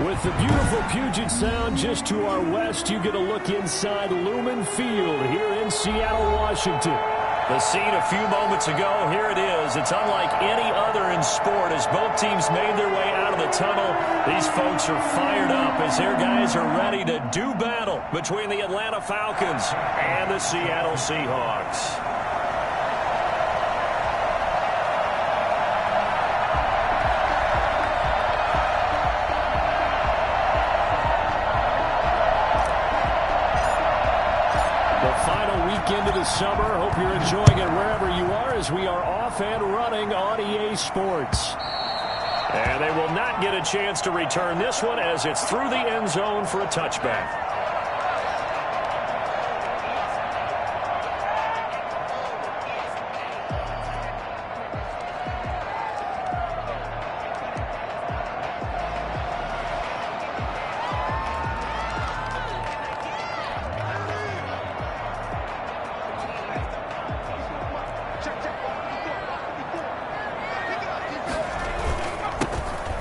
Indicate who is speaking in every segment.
Speaker 1: With the beautiful Puget Sound just to our west, you get a look inside Lumen Field here in Seattle, Washington.
Speaker 2: The scene a few moments ago, here it is. It's unlike any other in sport as both teams made their way out of the tunnel. These folks are fired up as their guys are ready to do battle between the Atlanta Falcons and the Seattle Seahawks.
Speaker 1: Into the summer. Hope you're enjoying it wherever you are as we are off and running on EA Sports.
Speaker 2: And they will not get a chance to return this one as it's through the end zone for a touchback.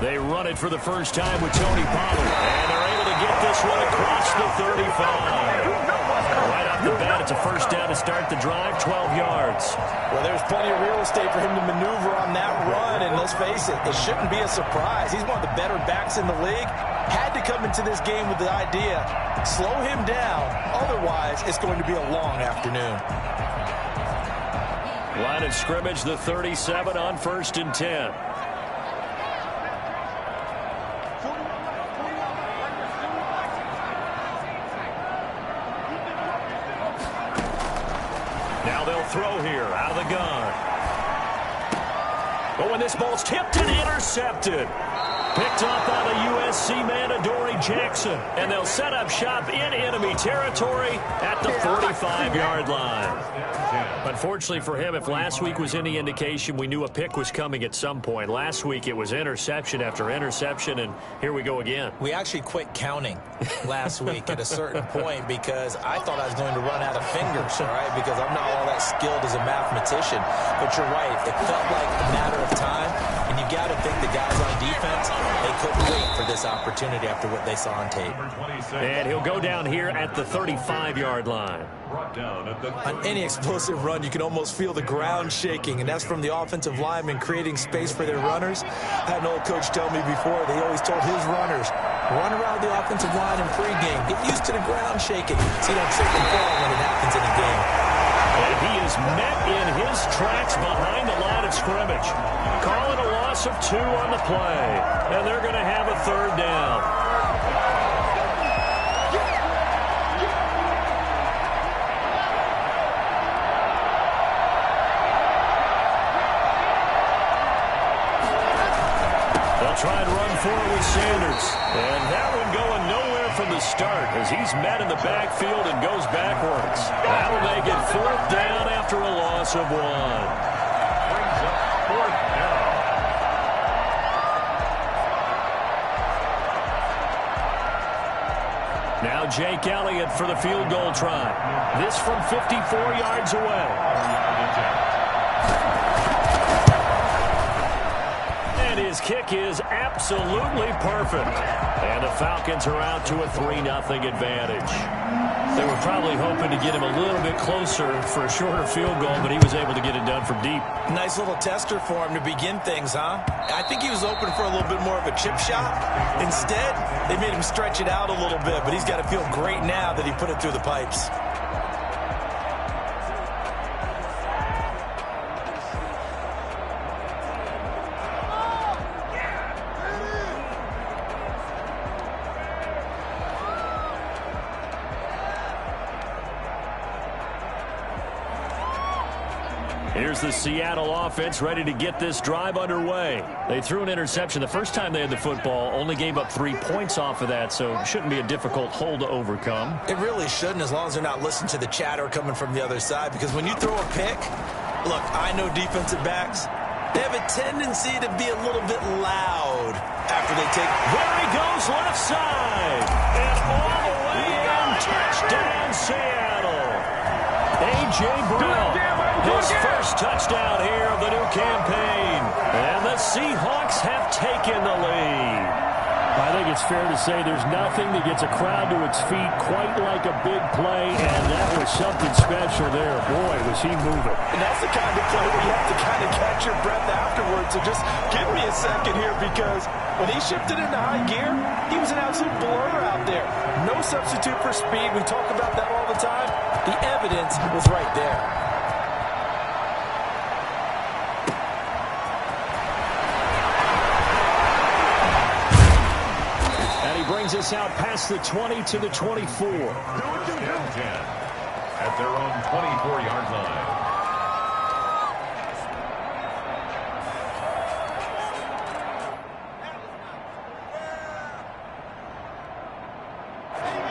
Speaker 2: They run it for the first time with Tony Pollard. And they're able to get this one across the 35. Right off the bat, it's a first down to start the drive, 12 yards.
Speaker 3: Well, there's plenty of real estate for him to maneuver on that run. And let's face it, it shouldn't be a surprise. He's one of the better backs in the league. Had to come into this game with the idea, slow him down. Otherwise, it's going to be a long afternoon.
Speaker 2: Line of scrimmage, the 37 on 1st and 10. Now they'll throw here out of the gun. But when this ball's tipped and intercepted. Picked up by the USC man, Adoree Jackson. And they'll set up shop in enemy territory at the 45-yard line. Unfortunately for him, if last week was any indication, we knew a pick was coming at some point. Last week it was interception after interception, and here we go again.
Speaker 3: We actually quit counting last week at a certain point because I thought I was going to run out of fingers, all right, because I'm not all that skilled as a mathematician. But you're right. It felt like a matter of time, and you got to think the guys on defense, they couldn't wait for this opportunity after what they saw on tape.
Speaker 2: And he'll go down here at the 35-yard line.
Speaker 3: On any explosive run, you can almost feel the ground shaking, and that's from the offensive linemen creating space for their runners. I had an old coach tell me before, they always told his runners, run around the offensive line in pregame. Get used to the ground shaking so you don't trip and fall when it happens in a game.
Speaker 2: And he is met in his tracks behind the line of scrimmage. Call it a loss of 2 on the play, and they're going to have a 3rd down. Try and run forward with Sanders. And that one going nowhere from the start as he's met in the backfield and goes backwards. That'll make it 4th down after a loss of 1. Brings up 4th down. Now Jake Elliott for the field goal try. This from 54 yards away. His kick is absolutely perfect. And the Falcons are out to a 3-0 advantage. They were probably hoping to get him a little bit closer for a shorter field goal, but he was able to get it done from deep.
Speaker 3: Nice little tester for him to begin things, huh? I think he was open for a little bit more of a chip shot. Instead, they made him stretch it out a little bit, but he's got to feel great now that he put it through the pipes.
Speaker 2: Here's the Seattle offense ready to get this drive underway. They threw an interception the first time they had the football, only gave up 3 points off of that, so it shouldn't be a difficult hole to overcome.
Speaker 3: It really shouldn't, as long as they're not listening to the chatter coming from the other side, because when you throw a pick, look, I know defensive backs, they have a tendency to be a little bit loud after they take.
Speaker 2: There he goes, left side, and all the way in, touchdown Seattle. A.J. Brown, his first touchdown here of the new campaign. And the Seahawks have taken the lead.
Speaker 1: I think it's fair to say there's nothing that gets a crowd to its feet quite like a big play, and that was something special there. Boy, was he moving.
Speaker 4: And that's the kind of play where you have to kind of catch your breath afterwards. So just give me a second here, because when he shifted into high gear, he was an absolute blur out there. No substitute for speed. We talk about that all the time. The evidence was right there.
Speaker 1: Brings us out past the 20 to the 24.
Speaker 5: 10-10 at their own 24-yard line.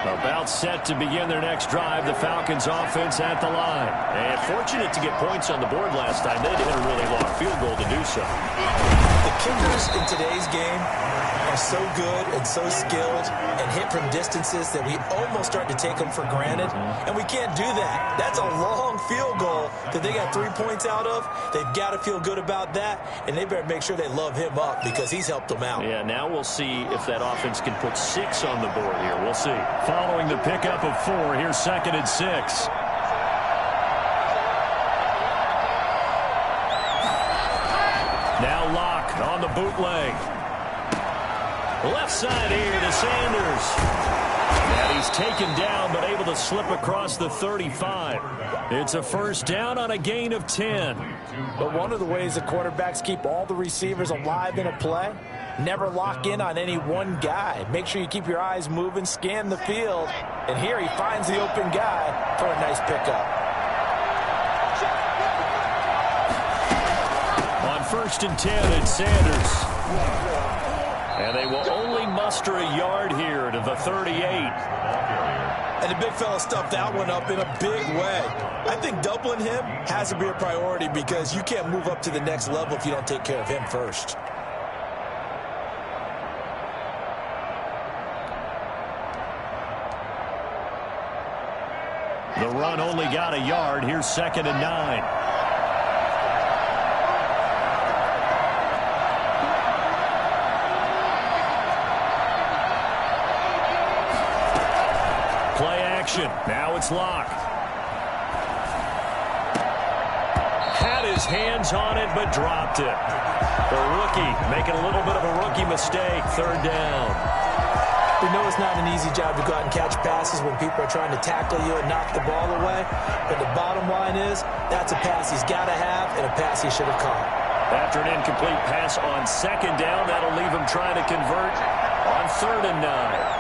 Speaker 1: About set to begin their next drive. The Falcons offense at the line.
Speaker 2: And fortunate to get points on the board last time. They had to hit a really long field goal to do so.
Speaker 3: The kickers in today's game are so good and so skilled and hit from distances that we almost start to take them for granted. And we can't do that. That's a long field goal that they got 3 points out of. They've got to feel good about that, and they better make sure they love him up because he's helped them out.
Speaker 2: Yeah, now we'll see if that offense can put 6 on the board here. We'll see.
Speaker 1: Following the pickup of 4, here's 2nd and 6. Now Locke on the bootleg. Left side here to Sanders. And he's taken down, but able to slip across the 35. It's a first down on a gain of 10.
Speaker 4: But one of the ways the quarterbacks keep all the receivers alive in a play, never lock in on any one guy. Make sure you keep your eyes moving, scan the field. And here he finds the open guy for a nice pickup.
Speaker 1: On 1st and 10, it's Sanders. And they will only muster a yard here to the 38.
Speaker 3: And the big fella stuffed that one up in a big way. I think doubling him has to be a priority because you can't move up to the next level if you don't take care of him first.
Speaker 1: The run only got a yard. Here's 2nd and 9. Play action. Now it's Locke. Had his hands on it, but dropped it. The rookie making a little bit of a rookie mistake. 3rd down.
Speaker 3: We know it's not an easy job to go out and catch passes when people are trying to tackle you and knock the ball away. But the bottom line is, that's a pass he's got to have and a pass he should have caught.
Speaker 1: After an incomplete pass on 2nd down, that'll leave him trying to convert on 3rd and 9.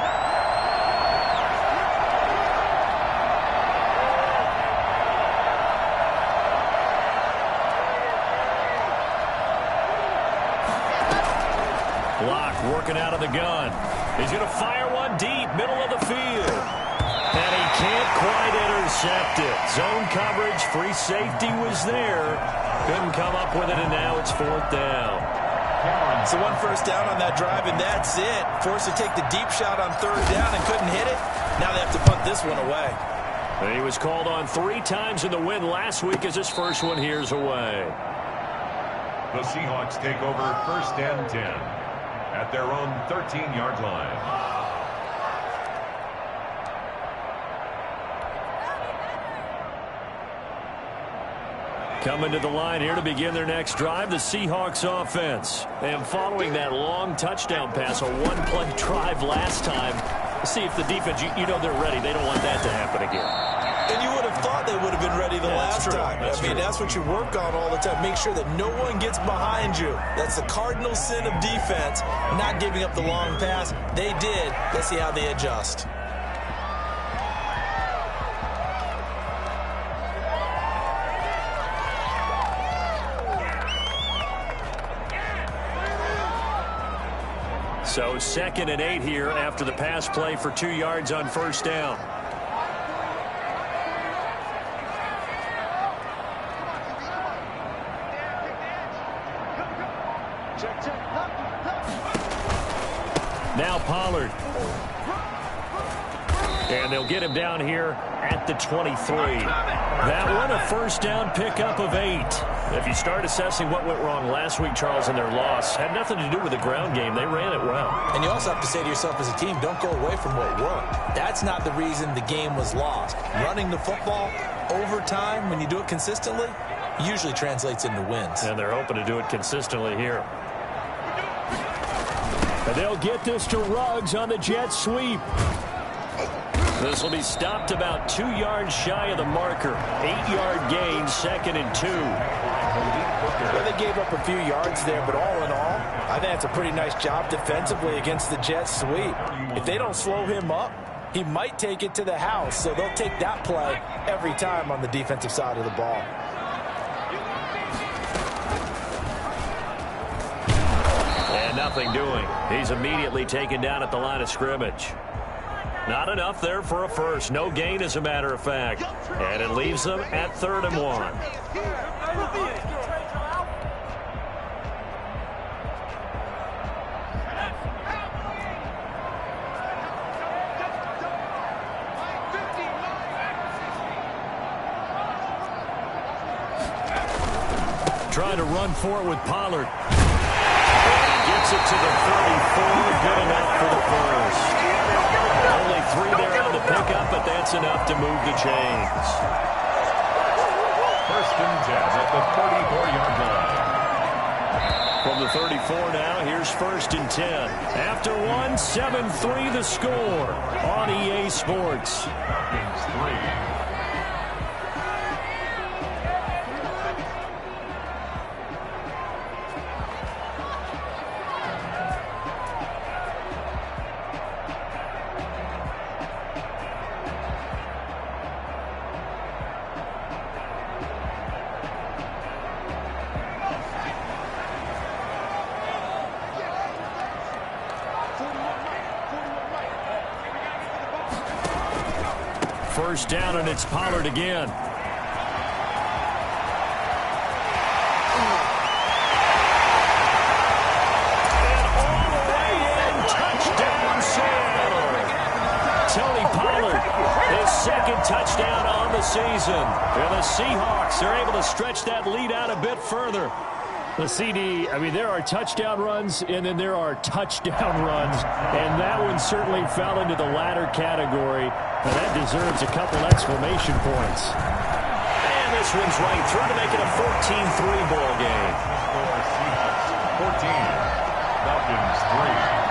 Speaker 1: Working out of the gun. He's going to fire one deep, middle of the field. And he can't quite intercept it. Zone coverage, free safety was there. Couldn't come up with it, and now it's 4th down.
Speaker 3: So 1 first down on that drive, and that's it. Forced to take the deep shot on 3rd down and couldn't hit it. Now they have to punt this one away.
Speaker 1: And he was called on 3 times in the win last week as his first one here's away.
Speaker 5: The Seahawks take over 1st and 10. At their own 13-yard line.
Speaker 1: Coming to the line here to begin their next drive, the Seahawks offense. And following that long touchdown pass, a one-play drive last time, see if the defense, you know they're ready. They don't want that to happen again.
Speaker 3: And you would have thought they would have been ready the last time. I mean, that's what you work on all the time. Make sure that no one gets behind you. That's the cardinal sin of defense, not giving up the long pass. They did. Let's see how they adjust.
Speaker 1: So 2nd and 8 here after the pass play for 2 yards on 1st down. Now Pollard. And they'll get him down here at the 23. That one, a first down pickup of 8. If you start assessing what went wrong last week, Charles, in their loss, had nothing to do with the ground game. They ran it well.
Speaker 3: And you also have to say to yourself as a team, don't go away from what worked. That's not the reason the game was lost. Running the football over time, when you do it consistently, usually translates into wins.
Speaker 1: And they're hoping to do it consistently here. And they'll get this to Ruggs on the jet sweep. This will be stopped about 2 yards shy of the marker. 8-yard gain, 2nd and 2.
Speaker 4: Well, they gave up a few yards there, but all in all, I think that's a pretty nice job defensively against the jet sweep. If they don't slow him up, he might take it to the house, so they'll take that play every time on the defensive side of the ball.
Speaker 1: And nothing doing. He's immediately taken down at the line of scrimmage. Not enough there for a first. No gain, as a matter of fact. And it leaves them at 3rd and 1. Trying to run for it with Pollard. And he gets it to the 34. Good enough for the first. Only 3 there on the pickup, but that's enough to move the chains.
Speaker 5: 1st and 10 at the 34-yard line.
Speaker 1: From the 34 now, here's 1st and 10. After 1, 7-3 the score on EA Sports.
Speaker 5: Falcons 3.
Speaker 1: First down, and it's Pollard again. And all the way in, touchdown Seattle. Tony Pollard, his 2nd touchdown on the season. And the Seahawks are able to stretch that lead out a bit further. The CD, I mean, there are touchdown runs, and then there are touchdown runs. And that one certainly fell into the latter category. And that deserves a couple exclamation points. And this one's right through to make it a 14-3 ball game.
Speaker 5: Seahawks 14, Falcons 3.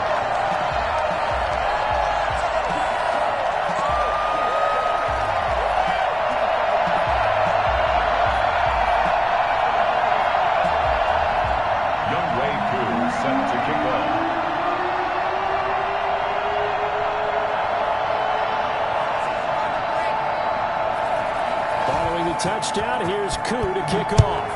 Speaker 1: Touchdown. Here's Koo to kick off.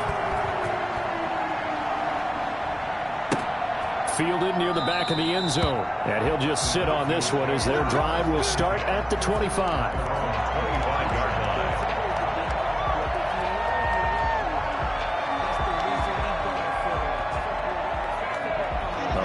Speaker 1: Fielded near the back of the end zone. And he'll just sit on this one as their drive will start at the 25.
Speaker 5: 25-yard line.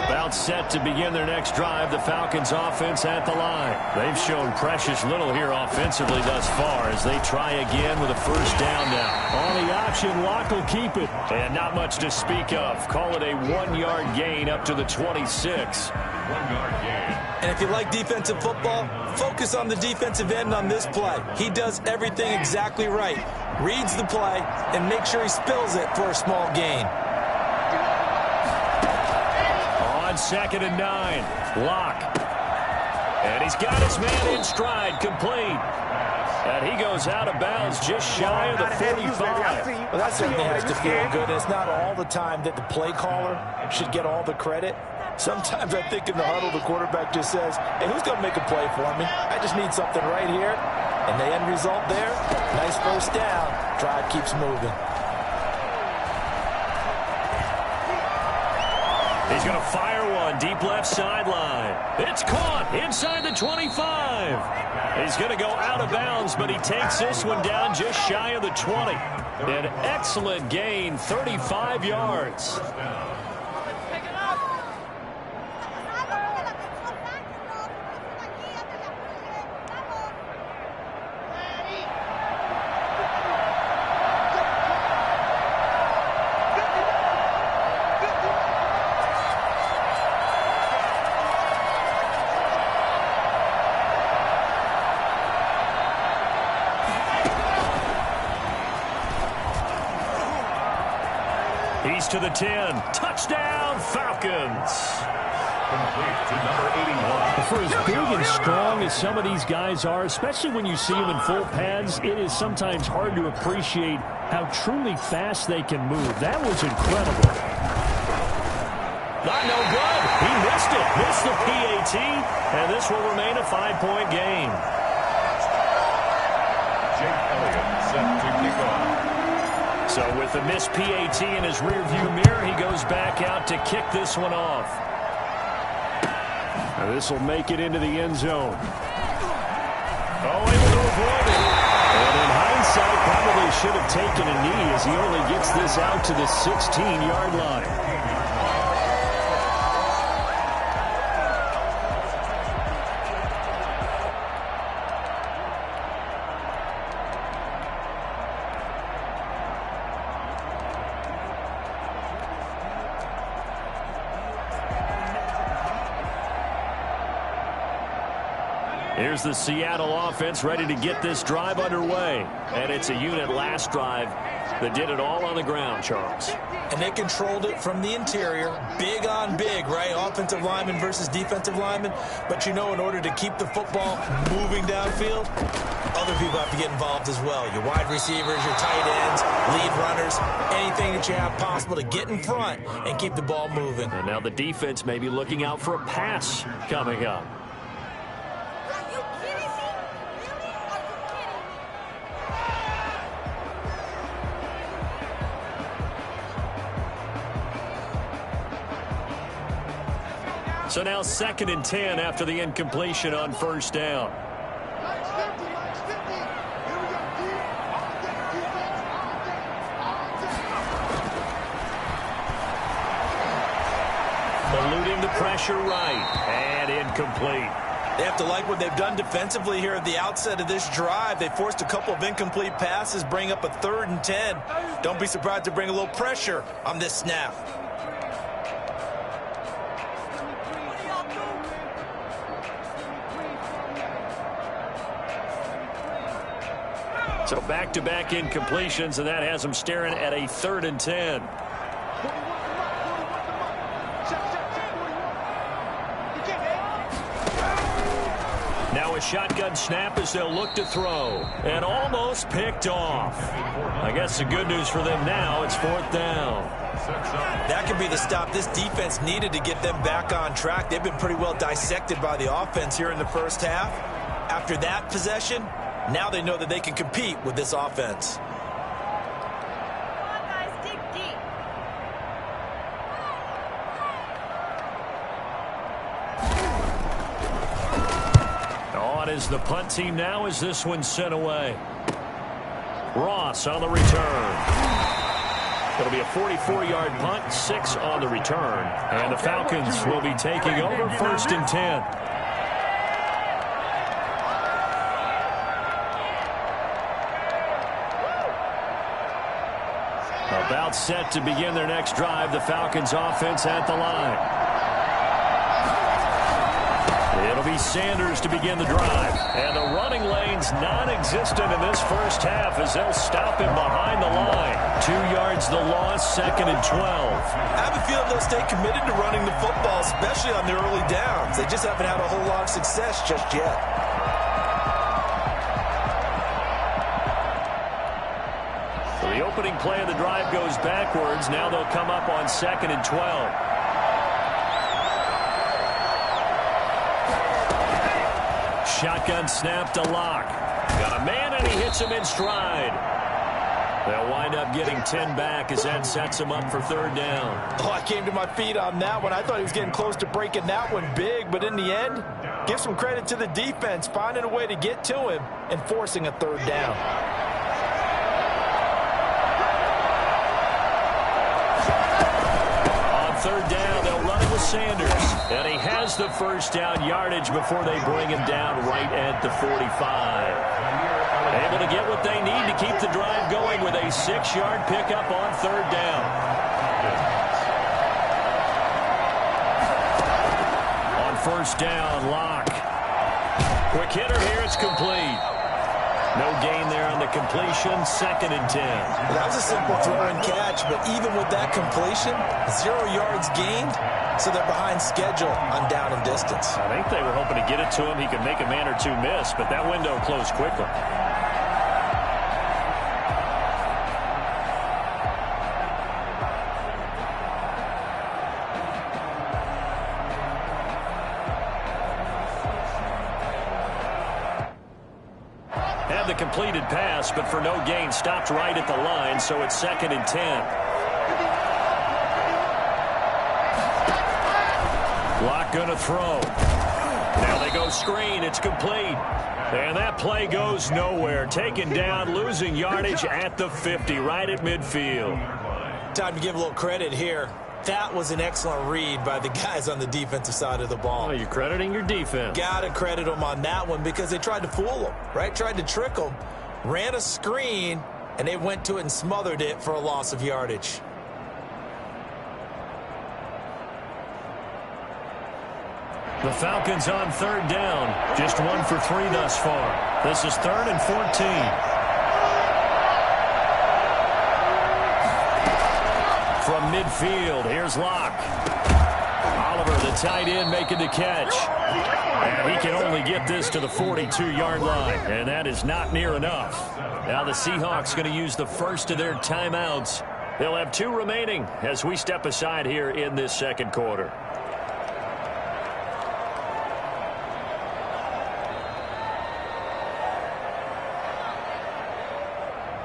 Speaker 1: About set to begin their next drive, the Falcons offense at the line. They've shown precious little here offensively thus far as they try again with a first down now. On the option, Locke will keep it. And not much to speak of. Call it a 1-yard gain up to the 26.
Speaker 5: 1-yard gain.
Speaker 3: And if you like defensive football, focus on the defensive end on this play. He does everything exactly right. Reads the play and makes sure he spills it for a small gain.
Speaker 1: 2nd and 9. Locke. And he's got his man in stride, complete. And he goes out of bounds just shy of the 45.
Speaker 4: Well, that certainly has to feel good. It's not all the time that the play caller should get all the credit. Sometimes I think in the huddle, the quarterback just says, hey, who's going to make a play for me? I just need something right here. And the end result there, nice first down. Drive keeps moving.
Speaker 1: He's going to fire one deep left sideline. It's caught inside the 25. He's going to go out of bounds, but he takes this one down just shy of the 20. An excellent gain, 35 yards. He's to the 10. Touchdown, Falcons.
Speaker 5: Complete to number 81.
Speaker 2: For as big and strong as some of these guys are, especially when you see them in full pads, it is sometimes hard to appreciate how truly fast they can move. That was incredible.
Speaker 1: Not no good. He missed it. Missed the PAT, and this will remain a 5-point game.
Speaker 5: Jake Elliott set to kick off.
Speaker 1: So with the missed PAT in his rearview mirror, he goes back out to kick this one off.
Speaker 2: Now this will make it into the end zone.
Speaker 1: Oh, able to avoid it.
Speaker 2: And in hindsight, probably should have taken a knee as he only gets this out to the 16-yard line.
Speaker 1: Here's the Seattle offense ready to get this drive underway. And it's a unit last drive that did it all on the ground, Charles.
Speaker 3: And they controlled it from the interior. Big on big, right? Offensive lineman versus defensive lineman. But you know, in order to keep the football moving downfield, other people have to get involved as well. Your wide receivers, your tight ends, lead runners, anything that you have possible to get in front and keep the ball moving.
Speaker 1: And now the defense may be looking out for a pass coming up. So now 2nd and 10 after the incompletion on first down. Eluding the pressure right, and incomplete.
Speaker 3: They have to like what they've done defensively here at the outset of this drive. They forced a couple of incomplete passes, bring up a 3rd and 10. Don't be surprised to bring a little pressure on this snap.
Speaker 1: So back-to-back incompletions, and that has them staring at a 3rd and 10. Now a shotgun snap as they'll look to throw. And almost picked off. I guess the good news for them now, it's 4th down.
Speaker 3: That could be the stop this defense needed to get them back on track. They've been pretty well dissected by the offense here in the first half. After that possession, now they know that they can compete with this offense.
Speaker 1: On is the punt team now as this one's sent away. Ross on the return. It'll be a 44-yard punt, 6 on the return. And the Falcons will be taking over 1st and 10. About set to begin their next drive, the Falcons offense at the line. It'll be Sanders to begin the drive. And the running lane's non-existent in this first half as they'll stop him behind the line. 2 yards the loss, 2nd and 12.
Speaker 3: I have a feeling they'll stay committed to running the football, especially on the early downs. They just haven't had a whole lot of success just yet.
Speaker 1: The opening play of the drive goes backwards. Now they'll come up on 2nd and 12. Shotgun snap to Locke. Got a man, and he hits him in stride. They'll wind up getting 10 back as that sets him up for 3rd down.
Speaker 4: Oh, I came to my feet on that one. I thought he was getting close to breaking that one big, but in the end, give some credit to the defense, finding a way to get to him and forcing a 3rd down.
Speaker 1: On 3rd down, they'll run it with Sanders. And he has the first down yardage before they bring him down right at the 45. Able to get what they need to keep the drive going with a 6-yard pickup on 3rd down. On 1st down, Locke. Quick hitter here, it's complete. No gain there on the completion, 2nd and 10.
Speaker 3: That was a simple throw and catch, but even with that completion, 0 yards gained, so they're behind schedule on down and distance.
Speaker 1: I think they were hoping to get it to him. He could make a man or two miss, but that window closed quickly. The completed pass, but for no gain, stopped right at the line, so it's 2nd and 10. Lock gonna throw. Now they go screen. It's complete. And that play goes nowhere. Taken down, losing yardage at the 50, right at midfield.
Speaker 3: Time to give a little credit here. That was an excellent read by the guys on the defensive side of the ball.
Speaker 1: Oh, you're crediting your defense.
Speaker 3: Got to credit them on that one because they tried to fool them, right? Tried to trick them, ran a screen, and they went to it and smothered it for a loss of yardage.
Speaker 1: The Falcons on 3rd down. Just 1 for 3 thus far. This is 3rd and 14. From midfield, here's Locke. Oliver, the tight end, making the catch. And he can only get this to the 42-yard line, and that is not near enough. Now the Seahawks going to use the first of their timeouts. They'll have 2 remaining as we step aside here in this 2nd quarter.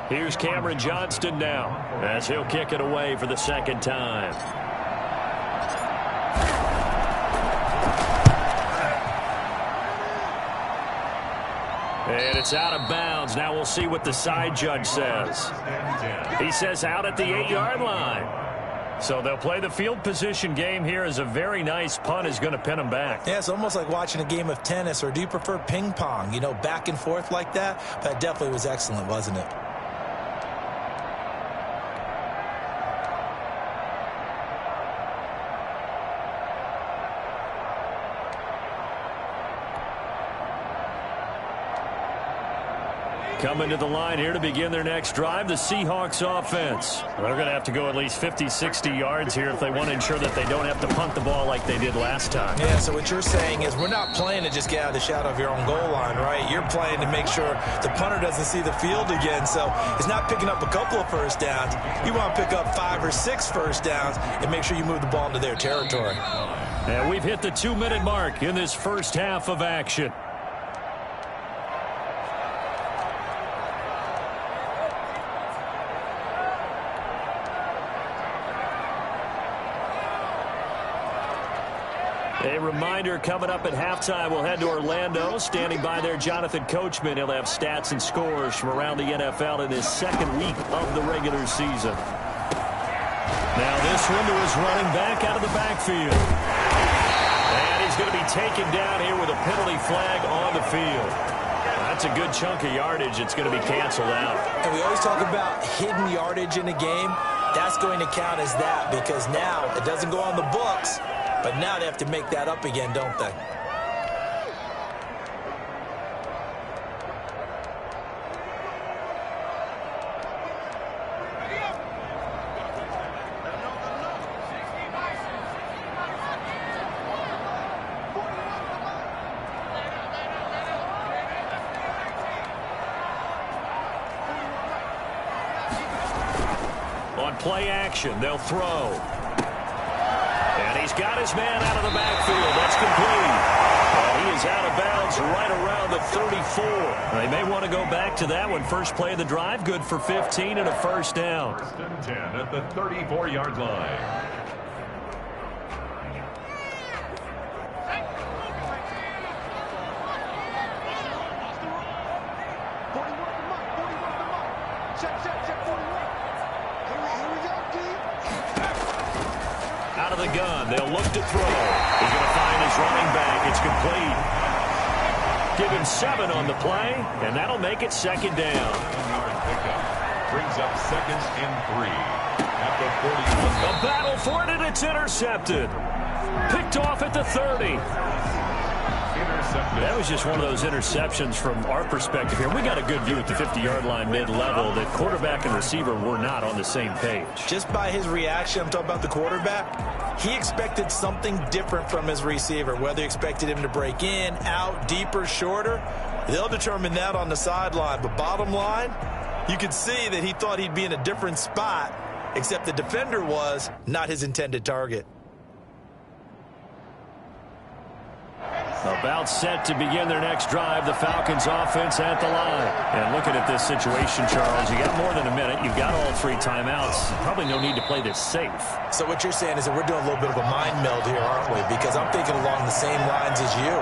Speaker 1: Here's Cameron Johnston now as he'll kick it away for the 2nd time. And it's out of bounds. Now we'll see what the side judge says. He says out at the 8-yard line. So they'll play the field position game here as a very nice punt is going to pin them back.
Speaker 3: Yeah, it's almost like watching a game of tennis, or do you prefer ping pong? You know, back and forth like that? That definitely was excellent, wasn't it?
Speaker 1: Coming to the line here to begin their next drive, the Seahawks offense. They're going to have to go at least 50, 60 yards here if they want to ensure that they don't have to punt the ball like they did last time.
Speaker 3: Yeah, so what you're saying is we're not playing to just get out of the shadow of your own goal line, right? You're playing to make sure the punter doesn't see the field again. So it's not picking up a couple of first downs. You want to pick up 5 or 6 first downs and make sure you move the ball into their territory.
Speaker 1: And we've hit the 2-minute mark in this first half of action. A reminder, coming up at halftime, we'll head to Orlando. Standing by there, Jonathan Coachman. He'll have stats and scores from around the NFL in his 2nd week of the regular season. Now this one to his running back out of the backfield. And he's going to be taken down here with a penalty flag on the field. That's a good chunk of yardage. It's going to be canceled out.
Speaker 3: And we always talk about hidden yardage in a game. That's going to count as that because now it doesn't go on the books. But now they have to make that up again, don't they?
Speaker 1: On play action, they'll throw. And he's got his man out of the backfield. That's complete. And he is out of bounds right around the 34. They may want to go back to that one. First play of the drive, good for 15 and a first down.
Speaker 5: 10 at the 34-yard line.
Speaker 1: Out of the gun, they'll look to throw. He's going to find his running back. It's complete. Give him 7 on the play, and that'll make it 2nd down.
Speaker 5: Brings up 2nd and 3 at the 41.
Speaker 1: A battle for it, and it's intercepted. Picked off at the 30.
Speaker 5: intercepted.
Speaker 1: That was just one of those interceptions from our perspective here. We got a good view at the 50-yard line mid-level that quarterback and receiver were not on the same page.
Speaker 3: Just by his reaction, I'm talking about the quarterback, he expected something different from his receiver, whether he expected him to break in, out, deeper, shorter. They'll determine that on the sideline. But bottom line, you could see that he thought he'd be in a different spot, except the defender was not his intended target.
Speaker 1: About set to begin their next drive, the Falcons offense at the line. And looking at this situation, Charles, you got more than a minute. You've got all 3 timeouts. Probably no need to play this safe.
Speaker 3: So what you're saying is that we're doing a little bit of a mind meld here, aren't we? Because I'm thinking along the same lines as you.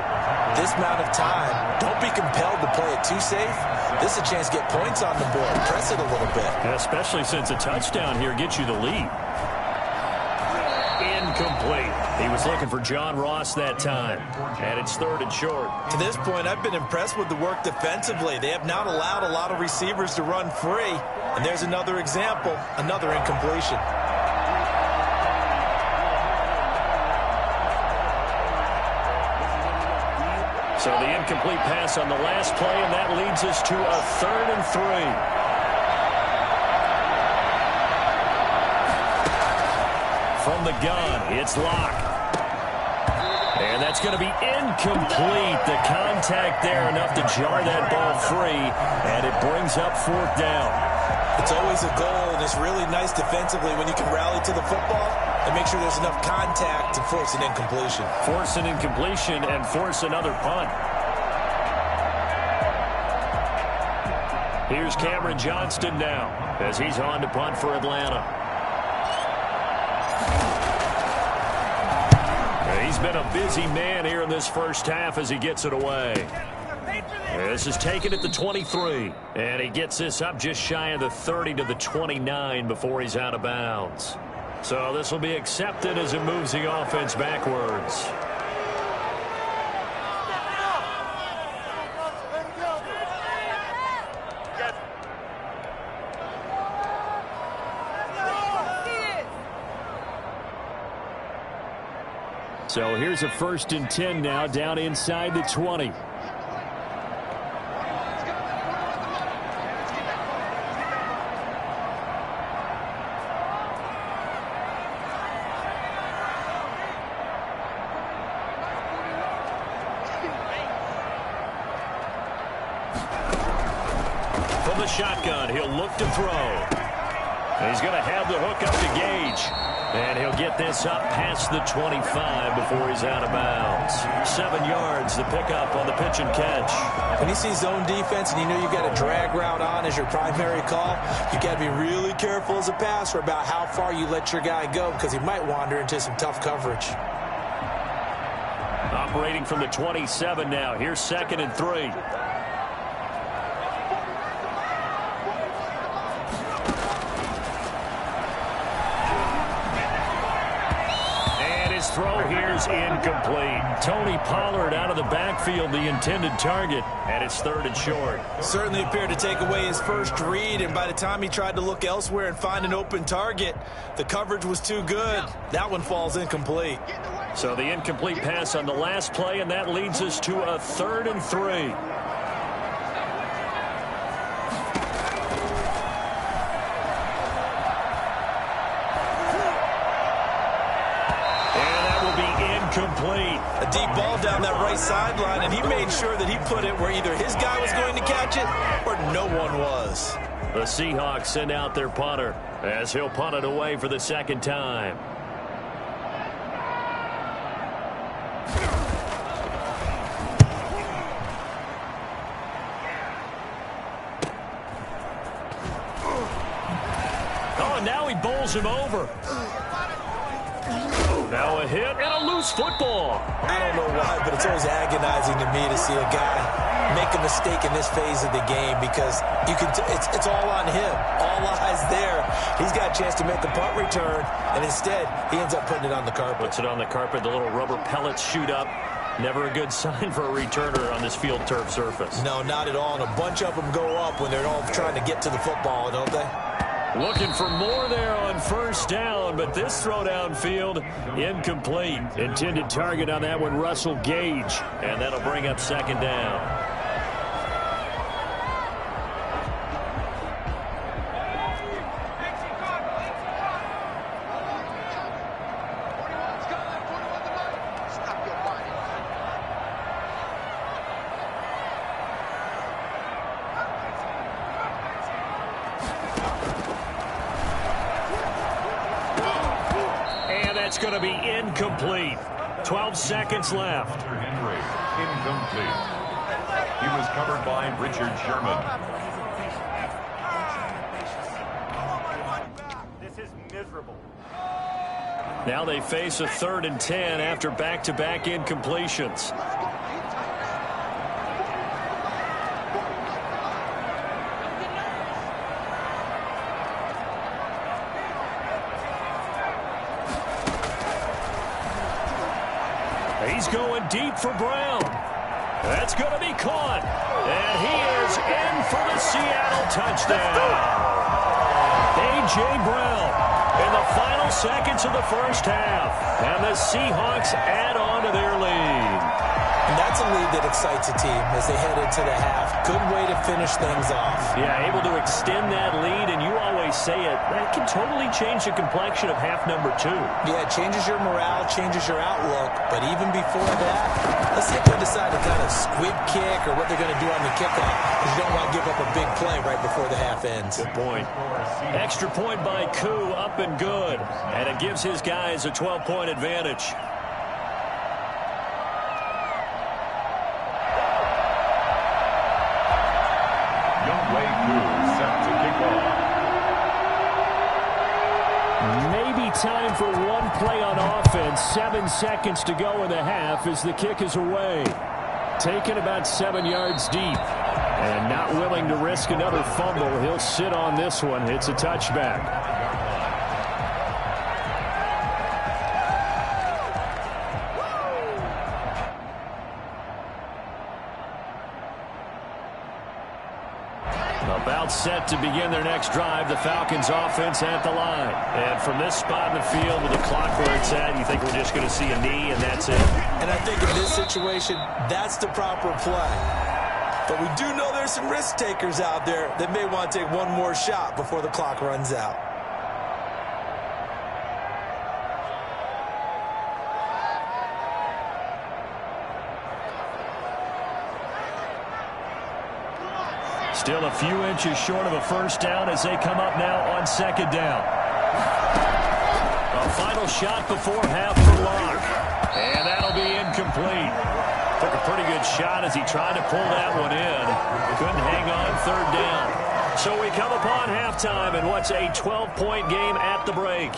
Speaker 3: This amount of time, don't be compelled to play it too safe. This is a chance to get points on the board. Press it a little bit.
Speaker 1: Especially since a touchdown here gets you the lead. Incomplete. He was looking for John Ross that time. And it's 3rd and short.
Speaker 3: To this point, I've been impressed with the work defensively. They have not allowed a lot of receivers to run free. And there's another example, another incompletion.
Speaker 1: So the incomplete pass on the last play, and that leads us to a 3rd and 3. From the gun, it's Locke. And that's going to be incomplete. The contact there enough to jar that ball free, and it brings up 4th down.
Speaker 3: It's always a goal, and it's really nice defensively when you can rally to the football and make sure there's enough contact to force an incompletion.
Speaker 1: Force an incompletion and force another punt. Here's Cameron Johnston now as he's on to punt for Atlanta. He's been a busy man here in this first half as he gets it away. This is taken at the 23. And he gets this up just shy of the 30 to the 29 before he's out of bounds. So this will be accepted as it moves the offense backwards. So here's a 1st and 10 now down inside the 20. From the shotgun, he'll look to throw. He's going to have the hook up to Gage. And he'll get this up past the 25 before he's out of bounds. 7 yards, the pickup on the pitch and catch.
Speaker 3: When you see zone defense and you know you've got a drag route on as your primary call, you got to be really careful as a passer about how far you let your guy go because he might wander into some tough coverage.
Speaker 1: Operating from the 27 now. Here's 2nd and 3. Throw here's incomplete. Tony Pollard out of the backfield, the intended target, and it's 3rd and short.
Speaker 3: Certainly appeared to take away his first read, and by the time he tried to look elsewhere and find an open target, the coverage was too good. That one falls incomplete.
Speaker 1: So the incomplete pass on the last play, and that leads us to a 3rd and 3. Complete.
Speaker 3: A deep ball down that right sideline, and he made sure that he put it where either his guy was going to catch it or no one was.
Speaker 1: The Seahawks send out their punter as he'll punt it away for the 2nd time. Oh, and now he bowls him over. Now a hit and a loose football.
Speaker 3: I don't know why, but it's always agonizing to me to see a guy make a mistake in this phase of the game because you can. It's all on him. All eyes there. He's got a chance to make a punt return, and instead he ends up putting it on the carpet.
Speaker 1: Puts it on the carpet. The little rubber pellets shoot up. Never a good sign for a returner on this field turf surface.
Speaker 3: No, not at all. And a bunch of them go up when they're all trying to get to the football, don't they?
Speaker 1: Looking for more there on first down, but this throw downfield incomplete. Intended target on that one, Russell Gage, and that'll bring up second down. It's going to be incomplete. 12 seconds left.
Speaker 5: Henry, incomplete. He was covered by Richard Sherman.
Speaker 2: This is miserable.
Speaker 1: Now they face a 3rd and 10 after back-to-back incompletions. He's going deep for Brown. That's going to be caught. And he is in for the Seattle touchdown. A.J. Brown in the final seconds of the first half. And the Seahawks add on to their lead.
Speaker 3: And that's a lead that excites a team as they head into the half. Good way to finish things off.
Speaker 1: Yeah, able to extend that lead, and you always say it, that can totally change the complexion of half number 2.
Speaker 3: Yeah, it changes your morale, changes your outlook. But even before that, let's say they decide to kind of squib kick or what they're going to do on the kickoff, because you don't want to give up a big play right before the half ends.
Speaker 1: Good point. Extra point by Koo, up and good. And it gives his guys a 12-point advantage. Maybe time for one play on offense. 7 seconds to go in the half as the kick is away. Taken about 7 yards deep. And not willing to risk another fumble. He'll sit on this one. It's a touchback. About set to begin their next drive. The Falcons offense at the line. And from this spot in the field with the clock where it's at, you think we're just going to see a knee and that's it?
Speaker 3: And I think in this situation, that's the proper play. But we do know there's some risk takers out there that may want to take one more shot before the clock runs out.
Speaker 1: Still a few inches short of a first down as they come up now on second down. A final shot before half for Locke. And that'll be incomplete. Took a pretty good shot as he tried to pull that one in. Couldn't hang on third down. So we come upon halftime in what's a 12-point game at the break.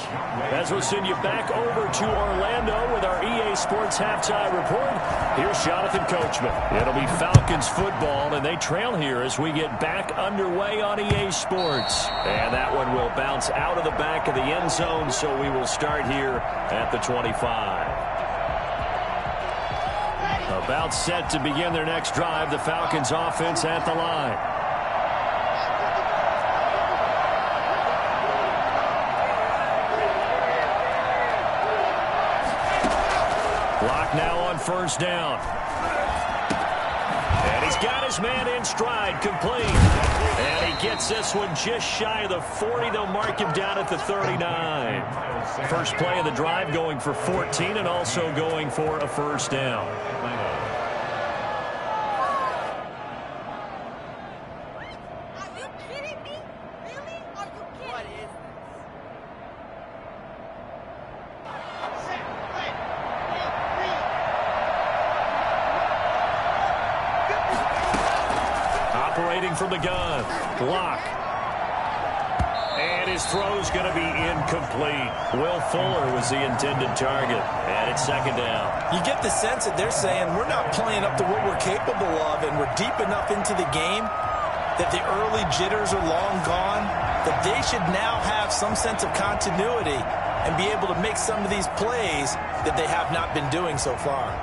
Speaker 1: As we'll send you back over to Orlando with our EA Sports Halftime Report, here's Jonathan Coachman. It'll be Falcons football, and they trail here as we get back underway on EA Sports. And that one will bounce out of the back of the end zone, so we will start here at the 25. About set to begin their next drive, the Falcons offense at the line. Block now on first down. And he's got his man in stride, complete. And he gets this one just shy of the 40. They'll mark him down at the 39. First play of the drive going for 14 and also going for a first down. From the gun, block. And his throw's going to be incomplete. Will Fuller was the intended target. And it's second down.
Speaker 3: You get the sense that they're saying we're not playing up to what we're capable of, and we're deep enough into the game that the early jitters are long gone, that they should now have some sense of continuity and be able to make some of these plays that they have not been doing so far.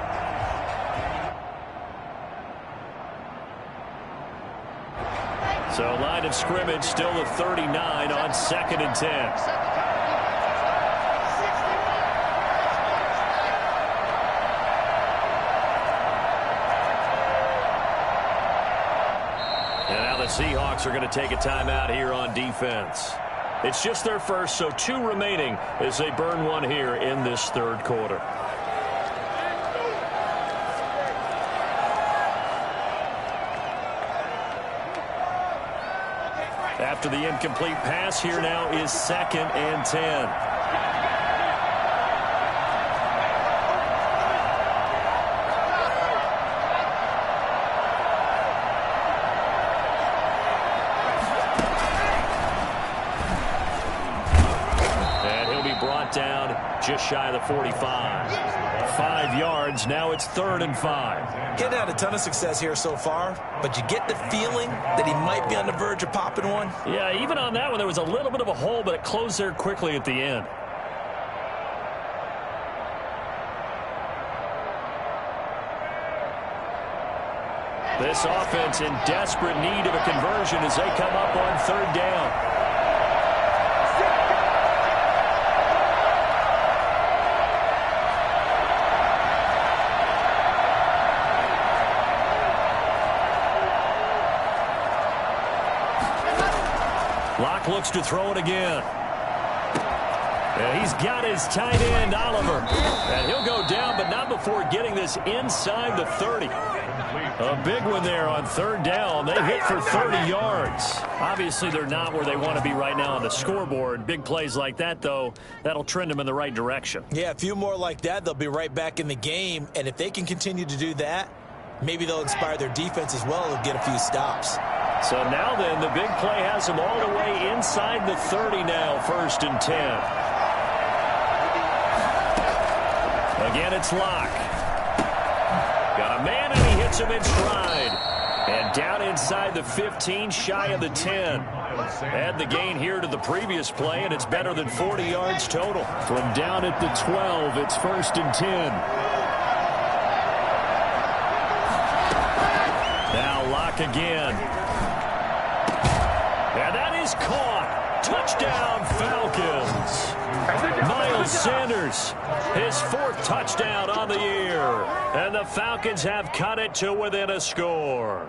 Speaker 1: So line of scrimmage still at 39 on 2nd and 10. And now the Seahawks are going to take a timeout here on defense. It's just their first, so 2 remaining as they burn one here in this 3rd quarter. After the incomplete pass, here now is 2nd and 10. Down just shy of the 45. 5 yards. Now it's 3rd and 5.
Speaker 3: Getting had a ton of success here so far, but you get the feeling that he might be on the verge of popping one.
Speaker 1: Yeah, even on that one, there was a little bit of a hole, but it closed there quickly at the end. This offense in desperate need of a conversion as they come up on 3rd down. Locke looks to throw it again. And he's got his tight end, Oliver. And he'll go down, but not before getting this inside the 30. A big one there on 3rd down. They hit for 30 yards. Obviously, they're not where they want to be right now on the scoreboard. Big plays like that, though, that'll trend them in the right direction.
Speaker 3: Yeah, a few more like that, they'll be right back in the game. And if they can continue to do that, maybe they'll inspire their defense as well and get a few stops.
Speaker 1: So now then, the big play has them all the way inside the 30 now, 1st and 10. Again, it's Locke. Got a man, and he hits him in stride. And down inside the 15, shy of the 10. Add the gain here to the previous play, and it's better than 40 yards total. From down at the 12, it's 1st and 10. Now Locke again. And that is caught. Touchdown, Falcons. Miles Sanders, his 4th touchdown on the year. And the Falcons have cut it to within a score.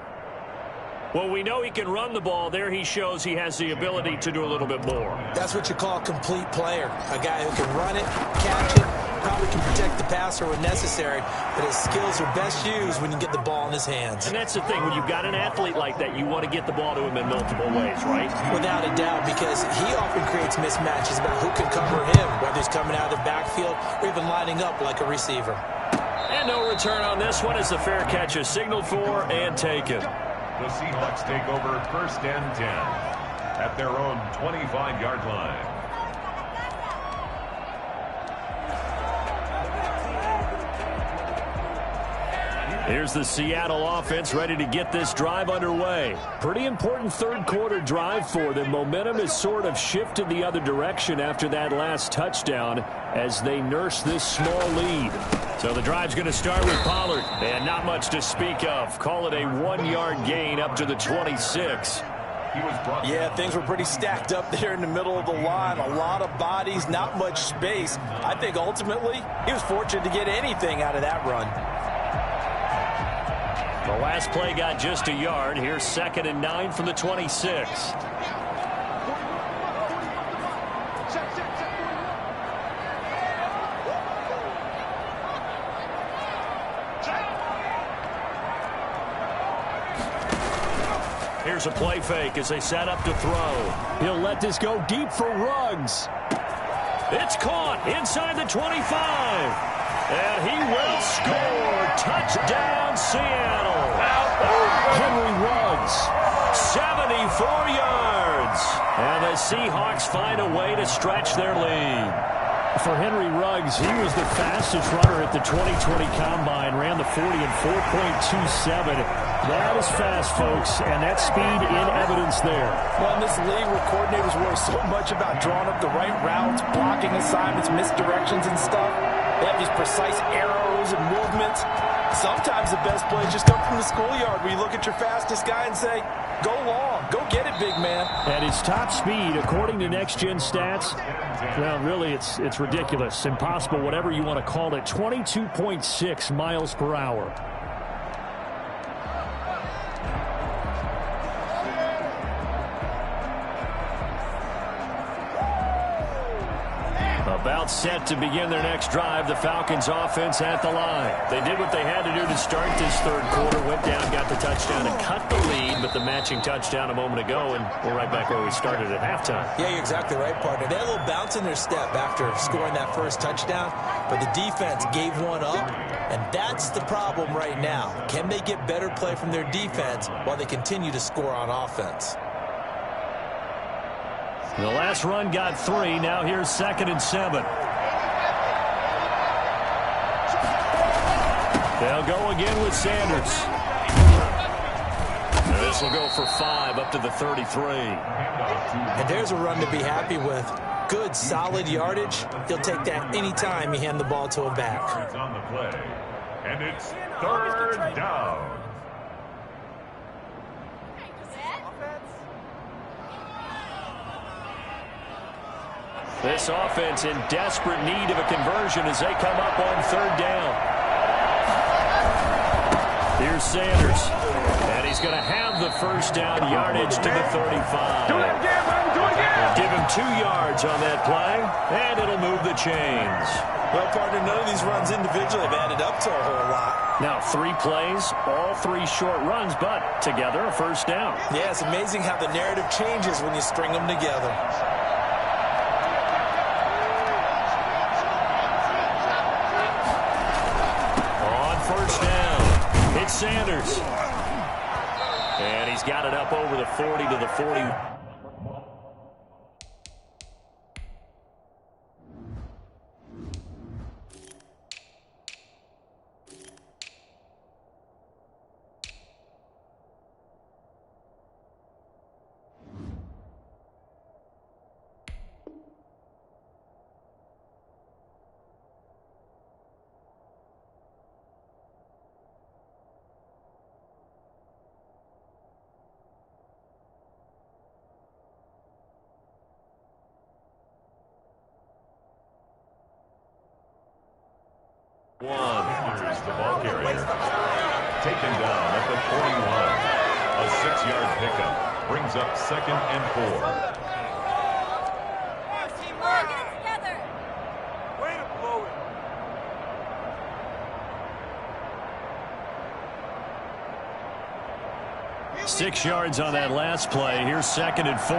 Speaker 1: Well, we know he can run the ball. There he shows he has the ability to do a little bit more.
Speaker 3: That's what you call a complete player. A guy who can run it, catch it, probably can protect the passer when necessary, but his skills are best used when you get the ball in his hands.
Speaker 1: And that's the thing. When you've got an athlete like that, you want to get the ball to him in multiple ways, right?
Speaker 3: Without a doubt, because he often creates mismatches about who can cover him, whether he's coming out of the backfield or even lining up like a receiver.
Speaker 1: And no return on this one as the fair catch is signaled for and taken.
Speaker 5: The Seahawks take over 1st and 10 at their own 25-yard line.
Speaker 1: Here's the Seattle offense ready to get this drive underway. Pretty important 3rd quarter drive for them. Momentum has sort of shifted the other direction after that last touchdown as they nurse this small lead. So the drive's going to start with Pollard. And not much to speak of. Call it a 1-yard gain up to the 26.
Speaker 4: Yeah, things were pretty stacked up there in the middle of the line. A lot of bodies, not much space. I think ultimately he was fortunate to get anything out of that run.
Speaker 1: The last play got just a yard. Here's 2nd and 9 from the 26. Here's a play fake as they set up to throw. He'll let this go deep for Ruggs. It's caught inside the 25. And he will score. Touchdown, Seattle. Henry Ruggs, 74 yards. And the Seahawks find a way to stretch their lead. For Henry Ruggs, he was the fastest runner at the 2020 Combine. Ran the 40 in 4.27. That is fast, folks, and that speed in evidence there.
Speaker 4: Well, in this league where coordinators worry so much about drawing up the right routes, blocking assignments, misdirections and stuff, they have these precise arrows and movements. Sometimes the best plays just come from the schoolyard where you look at your fastest guy and say, go long, go get it, big man.
Speaker 2: At his top speed, according to Next Gen Stats, well, really, it's ridiculous, impossible, whatever you want to call it, 22.6 miles per hour. About set to begin their next drive. The Falcons offense at the line. They did what they had to do to start this third quarter. Went down, got the touchdown, and cut the lead. But the matching touchdown a moment ago, and we're right back where we started at halftime.
Speaker 3: Yeah, you're exactly right, partner. They had a little bounce in their step after scoring that first touchdown, but the defense gave one up, and that's the problem right now. Can they get better play from their defense while they continue to score on offense?
Speaker 2: The last run got 3. Now here's 2nd and 7. They'll go again with Sanders. This will go for 5 up to the 33.
Speaker 3: And there's a run to be happy with. Good, solid yardage. He'll take that anytime you hand the ball to him back.
Speaker 5: On the play, and it's 3rd down.
Speaker 2: This offense in desperate need of a conversion as they come up on 3rd down. Here's Sanders. And he's going to have the first down yardage to the 35.
Speaker 5: Do it again, man. Do it again.
Speaker 2: Give him 2 yards on that play, and it'll move the chains.
Speaker 3: Well, partner, none of these runs individually have added up to a whole lot.
Speaker 2: Now 3 plays, all 3 short runs, but together a first down.
Speaker 3: Yeah, it's amazing how the narrative changes when you string them together.
Speaker 2: Sanders. And he's got it up over the 40 to the 40.
Speaker 5: Here's the ball carrier. Taken down at the 41. A 6-yard pickup brings up 2nd and 4.
Speaker 6: Teamwork, get it together. Way to blow it.
Speaker 2: 6 yards on that last play. Here's 2nd and 4.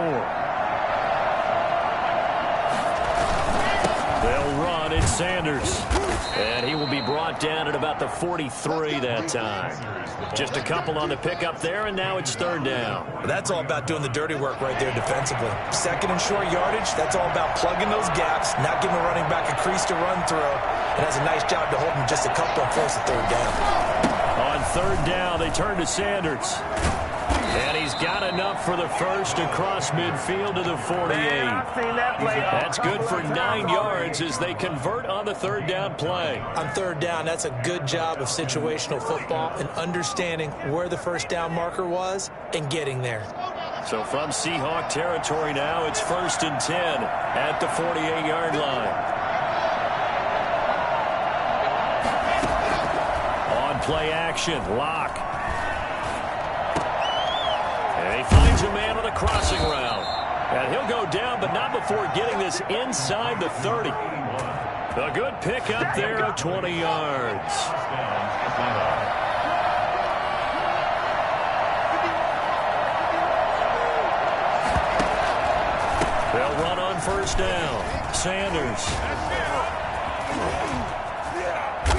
Speaker 2: They'll run. It's Sanders. And he will be brought down at about the 43 that time. Just a couple on the pickup there, and now it's 3rd down.
Speaker 3: That's all about doing the dirty work right there defensively. 2nd and short yardage, that's all about plugging those gaps, not giving a running back a crease to run through, and has a nice job to hold him just a couple and force a 3rd down.
Speaker 2: On 3rd down, they turn to Sanders. And he's got enough for the first across midfield to the 48. That's good for 9 yards as they convert on the 3rd down play.
Speaker 3: On 3rd down, that's a good job of situational football and understanding where the first down marker was and getting there.
Speaker 2: So from Seahawk territory now, it's 1st and 10 at the 48-yard line. On play action, Locke. And he finds a man on the crossing route. And he'll go down, but not before getting this inside the 30. A good pickup there of 20 yards. They'll run on 1st down. Sanders.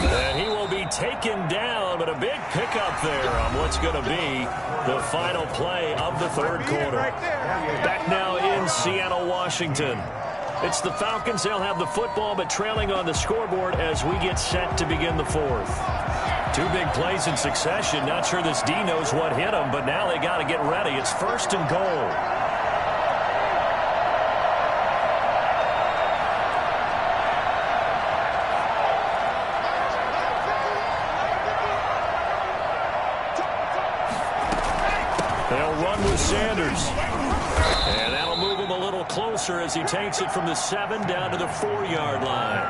Speaker 2: And he will be taken down, but a big pickup there on what's going to be the final play of the 3rd quarter. Back now in Seattle, Washington. It's the Falcons. They'll have the football, but trailing on the scoreboard as we get set to begin the 4th. 2 big plays in succession. Not sure this D knows what hit them, but now they got to get ready. It's 1st and goal.
Speaker 1: They'll run with Sanders. And that'll move him a little closer as he takes it from the 7 down to the 4-yard line.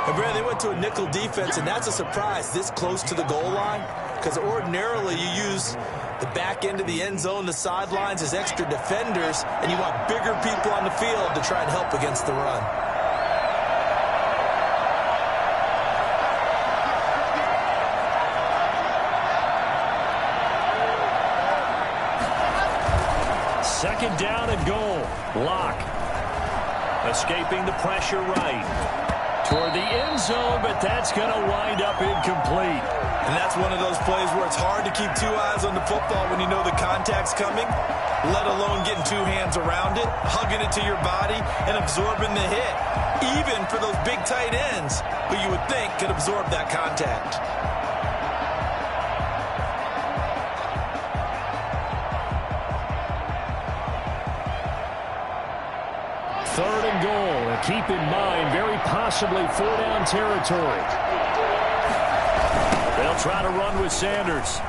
Speaker 3: And Brad, they went to a nickel defense, and that's a surprise this close to the goal line, because ordinarily you use the back end of the end zone, the sidelines as extra defenders, and you want bigger people on the field to try and help against the run.
Speaker 1: Second down and goal. Lock. Escaping the pressure right. Toward the end zone, but that's going to wind up incomplete.
Speaker 4: And that's one of those plays where it's hard to keep 2 eyes on the football when you know the contact's coming, let alone getting 2 hands around it, hugging it to your body, and absorbing the hit, even for those big tight ends who you would think could absorb that contact.
Speaker 1: Third and goal. And keep in mind, very possibly 4-down territory. They'll try to run with Sanders.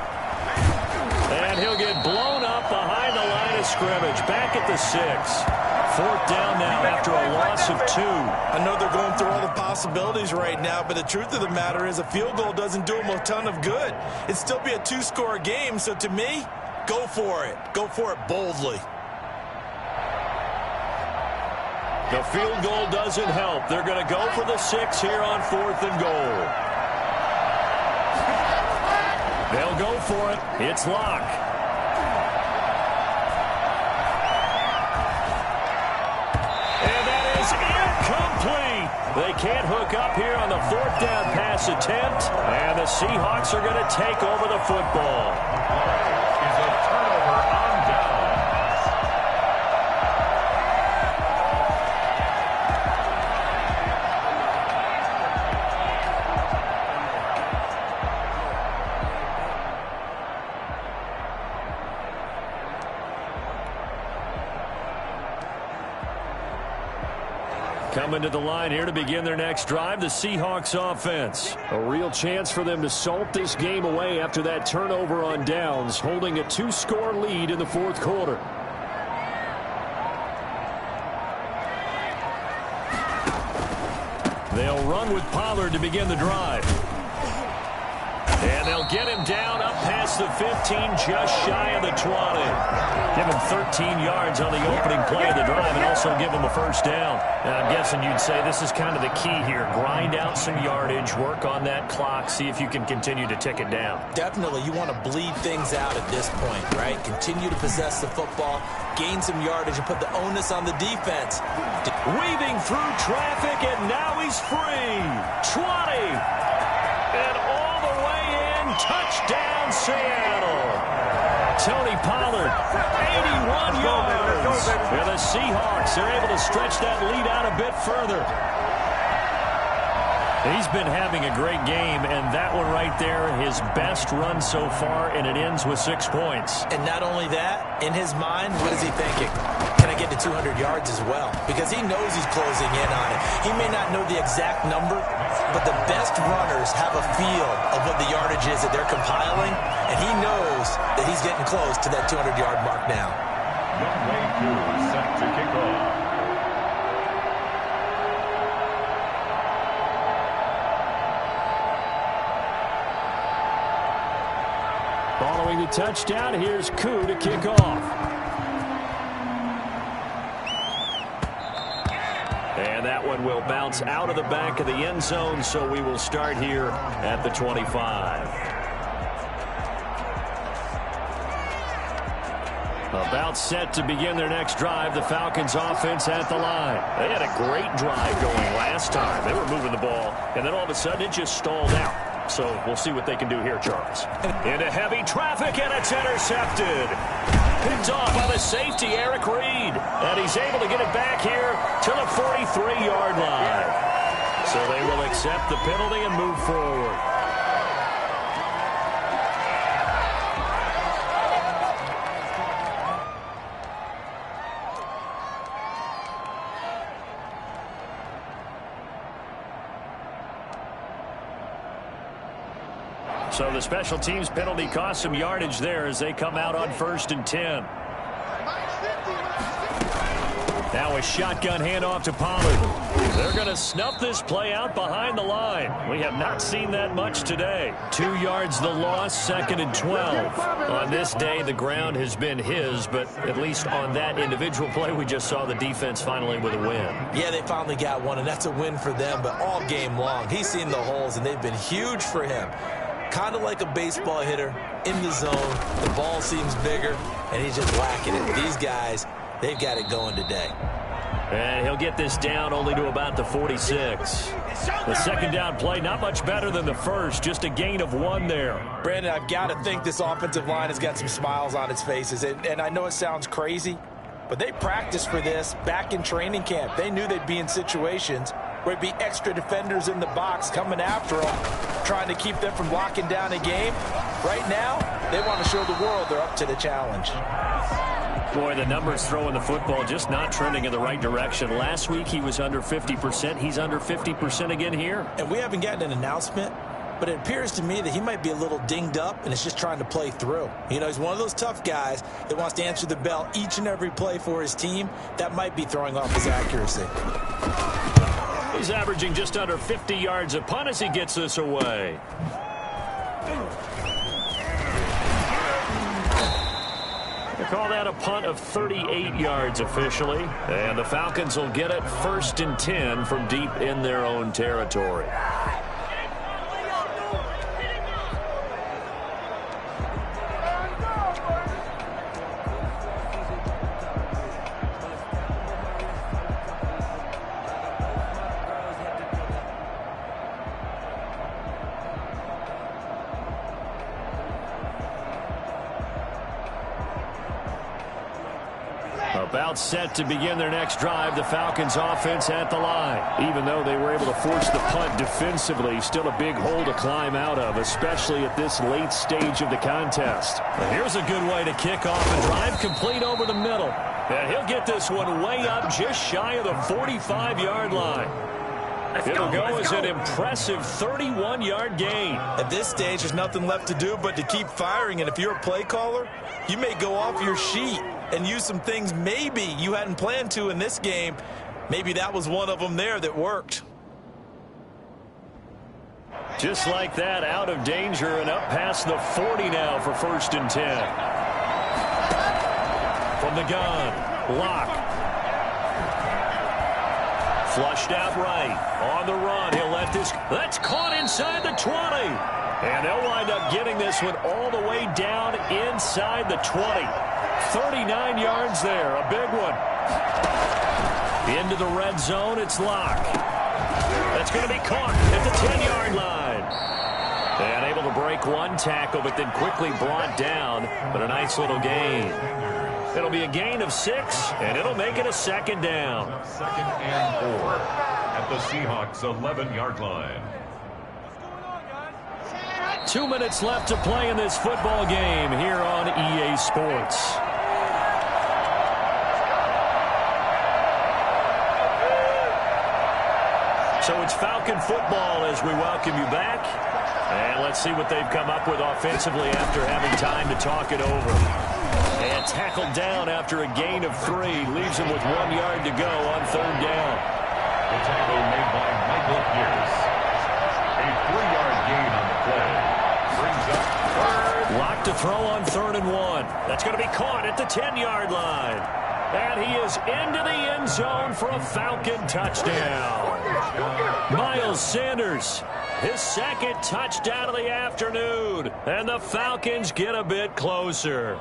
Speaker 1: And he'll get blown up behind the line of scrimmage. Back at the 6. 4th down now after a loss of 2.
Speaker 4: I know they're going through all the possibilities right now, but the truth of the matter is a field goal doesn't do them a ton of good. It'd still be a 2-score game, so to me, go for it. Go for it boldly.
Speaker 1: The field goal doesn't help. They're going to go for the 6 here on 4th and goal. They'll go for it. It's Lock. And that is incomplete. They can't hook up here on the 4th down pass attempt. And the Seahawks are going to take over the football.
Speaker 5: Is a turnover on downs.
Speaker 1: Coming to the line here to begin their next drive, the Seahawks offense. A real chance for them to salt this game away after that turnover on downs, holding a 2-score lead in the 4th quarter. They'll run with Pollard to begin the drive. And they'll get him down up past the 15, just shy of the 20. Give him 13 yards on the opening play of the drive and also give him a 1st down.
Speaker 2: And I'm guessing you'd say this is kind of the key here. Grind out some yardage, work on that clock, see if you can continue to tick it down.
Speaker 3: Definitely, you want to bleed things out at this point, right? Continue to possess the football, gain some yardage, and put the onus on the defense.
Speaker 1: Weaving through traffic, and now he's free. 20. And all the way in. Touchdown, Seattle. Tony Pollard, 81 yards. And the Seahawks are able to stretch that lead out a bit further. He's been having a great game, and that one right there, his best run so far, and it ends with 6 points.
Speaker 3: And not only that, in his mind, what is he thinking? Can I get to 200 yards as well? Because he knows he's closing in on it. He may not know the exact number, but the best runners have a feel of what the yardage is that they're compiling, and he knows that he's getting close to that 200-yard mark now.
Speaker 5: Young Wei Koo set to kick off.
Speaker 1: Following the touchdown, here's Koo to kick off. And that one will bounce out of the back of the end zone, so we will start here at the 25. About set to begin their next drive, the Falcons offense at the line. They had a great drive going last time. They were moving the ball, and then all of a sudden it just stalled out. So we'll see what they can do here, Charles. Into heavy traffic, and it's intercepted. Picked off by the safety, Eric Reed. And he's able to get it back here to the 43-yard line. So they will accept the penalty and move forward. So the special teams penalty cost some yardage there as they come out on 1st and 10. Now a shotgun handoff to Pollard. They're going to snuff this play out behind the line. We have not seen that much today. 2 yards the loss, 2nd and 12. On this day, the ground has been his, but at least on that individual play, we just saw the defense finally with a win.
Speaker 3: Yeah, they finally got one, and that's a win for them, but all game long, he's seen the holes, and they've been huge for him. Kind of like a baseball hitter in the zone. The ball seems bigger, and he's just whacking it. These guys, they've got it going today.
Speaker 1: And he'll get this down only to about the 46. The second down play, not much better than the first, just a gain of 1 there.
Speaker 3: Brandon, I've got to think this offensive line has got some smiles on its faces. And I know it sounds crazy, but they practiced for this back in training camp. They knew they'd be in situations where it'd be extra defenders in the box coming after them, trying to keep them from locking down a game. Right now, they want to show the world they're up to the challenge.
Speaker 1: Boy, the numbers throwing the football just not trending in the right direction. Last week he was under 50%. He's under 50% again here.
Speaker 3: And we haven't gotten an announcement, but it appears to me that he might be a little dinged up and is just trying to play through. You know, he's one of those tough guys that wants to answer the bell each and every play for his team. That might be throwing off his accuracy.
Speaker 1: He's averaging just under 50 yards a punt as he gets this away. They call that a punt of 38 yards officially. And the Falcons will get it 1st and 10 from deep in their own territory. About set to begin their next drive, the Falcons offense at the line. Even though they were able to force the punt defensively, still a big hole to climb out of, especially at this late stage of the contest. And here's a good way to kick off a drive complete over the middle. And he'll get this one way up just shy of the 45-yard line. It'll go as an impressive 31-yard gain.
Speaker 3: At this stage, there's nothing left to do but to keep firing. And if you're a play caller, you may go off your sheet and use some things maybe you hadn't planned to in this game. Maybe that was one of them there that worked.
Speaker 1: Just like that, out of danger and up past the 40 now for 1st and 10. From the gun, Locke. Flushed out right. On the run, he'll let this. That's caught inside the 20. And they'll wind up getting this one all the way down inside the 20. 39 yards there, a big one. Into the red zone, it's Locke. That's going to be caught at the 10-yard line. And able to break one tackle, but then quickly brought down. But a nice little gain. It'll be a gain of 6, and it'll make it a 2nd down.
Speaker 5: 2nd and 4 at the Seahawks' 11-yard line.
Speaker 1: 2 minutes left to play in this football game here on EA Sports. So it's Falcon football as we welcome you back. And let's see what they've come up with offensively after having time to talk it over. And tackled down after a gain of 3. Leaves him with 1 yard to go on 3rd down.
Speaker 5: The tackle made by Michael Pierce. A 3-yard gain on the play. Brings up 3rd.
Speaker 1: Locked to throw on 3rd and 1. That's going to be caught at the 10-yard line. And he is into the end zone for a Falcon touchdown. Miles Sanders, his 2nd touchdown of the afternoon. And the Falcons get a bit closer.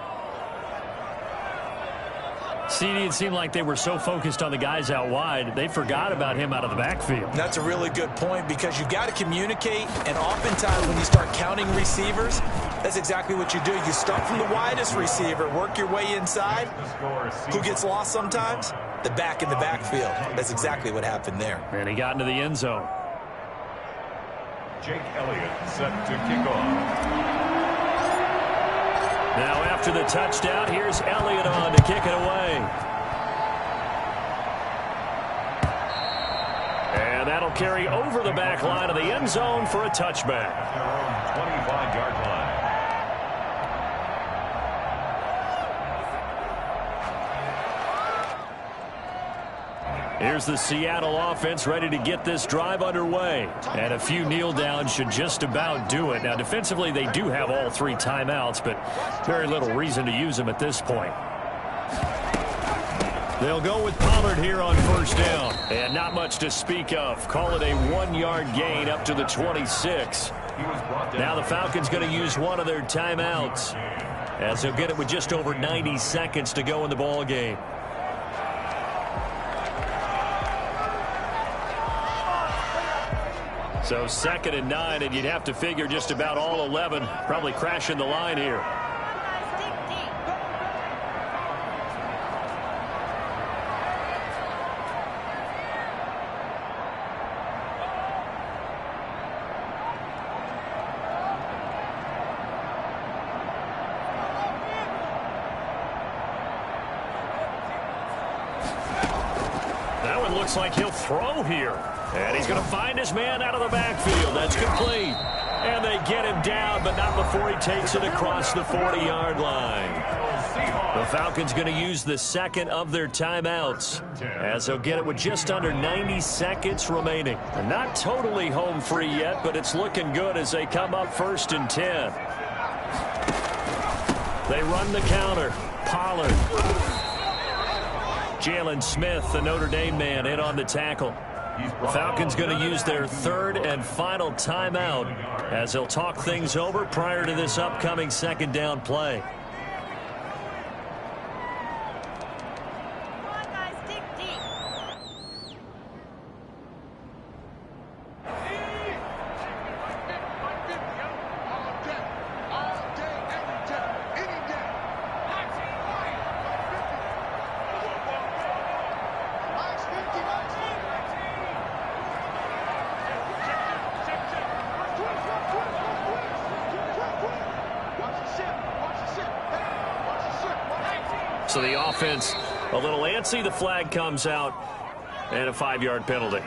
Speaker 1: CD, it seemed like they were so focused on the guys out wide, they forgot about him out of the backfield.
Speaker 3: That's a really good point because you've got to communicate, and oftentimes when you start counting receivers, that's exactly what you do. You start from the widest receiver, work your way inside. Who gets lost sometimes? The back in the backfield. That's exactly what happened there.
Speaker 1: And he got into the end zone.
Speaker 5: Jake Elliott set to kick off.
Speaker 1: Now after the touchdown, here's Elliott on to kick it away. And that'll carry over the back line of the end zone for a touchback.
Speaker 5: 25-yard line.
Speaker 1: Here's the Seattle offense ready to get this drive underway. And a few kneel downs should just about do it. Now, defensively, they do have all 3 timeouts, but very little reason to use them at this point. They'll go with Pollard here on first down. And not much to speak of. Call it a 1-yard gain up to the 26. Now the Falcons going to use one of their timeouts, as they'll get it with just over 90 seconds to go in the ball game. So 2nd and 9, and you'd have to figure just about all 11 probably crashing the line here. That one looks like he'll throw here. And he's going to find his man out of the backfield. That's complete. And they get him down, but not before he takes it across the 40-yard line. The Falcons going to use the 2nd of their timeouts, as they'll get it with just under 90 seconds remaining. They're not totally home free yet, but it's looking good as they come up 1st and 10. They run the counter. Pollard. Jalen Smith, the Notre Dame man, in on the tackle. The Falcons going to use their 3rd and final timeout as they'll talk things over prior to this upcoming 2nd down play. So the offense a little antsy. The flag comes out, and a 5-yard penalty.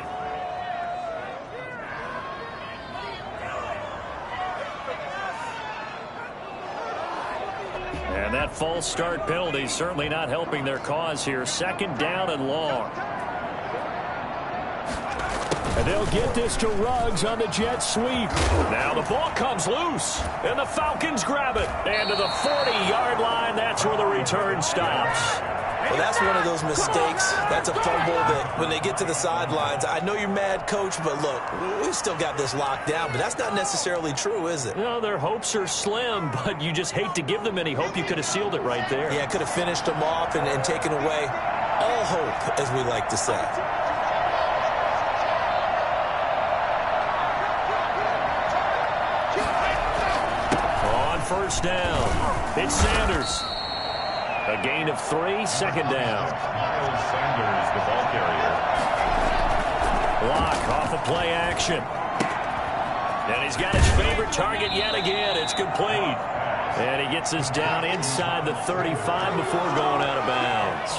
Speaker 1: And that false start penalty certainly not helping their cause here. 2nd down and long. And they'll get this to Ruggs on the jet sweep. Now the ball comes loose, and the Falcons grab it. And to the 40-yard line, that's where the return stops.
Speaker 3: Well, that's one of those mistakes. That's a fumble that when they get to the sidelines, I know you're mad, Coach, but look, we still got this locked down. But that's not necessarily true, is it?
Speaker 1: No, their hopes are slim, but you just hate to give them any hope. You could have sealed it right there.
Speaker 3: Yeah, could have finished them off and taken away all hope, as we like to say.
Speaker 1: On first down, it's Sanders. A gain of 3, 2nd down.
Speaker 5: Miles Sanders, the ball carrier.
Speaker 1: Block off of play action. And he's got his favorite target yet again. It's complete. And he gets us down inside the 35 before going out of bounds.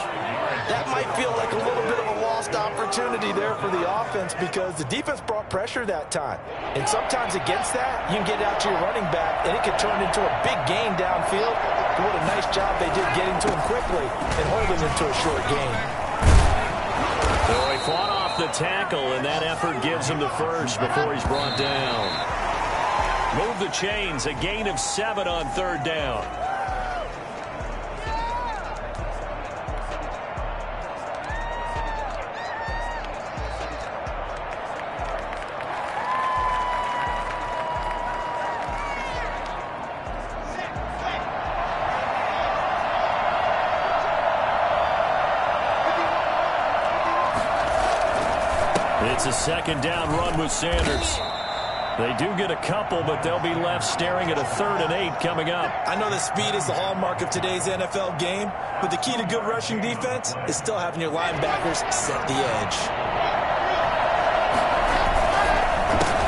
Speaker 4: That might feel like a little bit of a lost opportunity there for the offense because the defense brought pressure that time. And sometimes against that, you can get out to your running back, and it could turn into a big gain downfield. But what a nice job they did getting to him quickly and holding him to a short gain.
Speaker 1: So he fought off the tackle, and that effort gives him the first before he's brought down. Move the chains, a gain of 7 on 3rd down. It's a 2nd down run with Sanders. They do get a couple, but they'll be left staring at a 3rd and 8 coming up.
Speaker 3: I know that speed is the hallmark of today's NFL game, but the key to good rushing defense is still having your linebackers set the edge.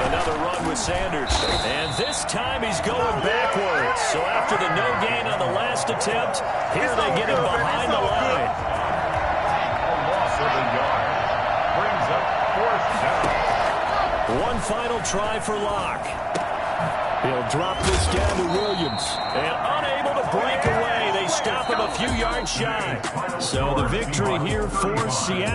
Speaker 1: Another run with Sanders. And this time he's going backwards. So after the no gain on the last attempt, here they get him behind the line.
Speaker 5: A loss of a yard. Brings up 4th down.
Speaker 1: One final try for Locke. He'll drop this down to Williams. And unable to break away. They stop him a few yards shy. So the victory here for Seattle.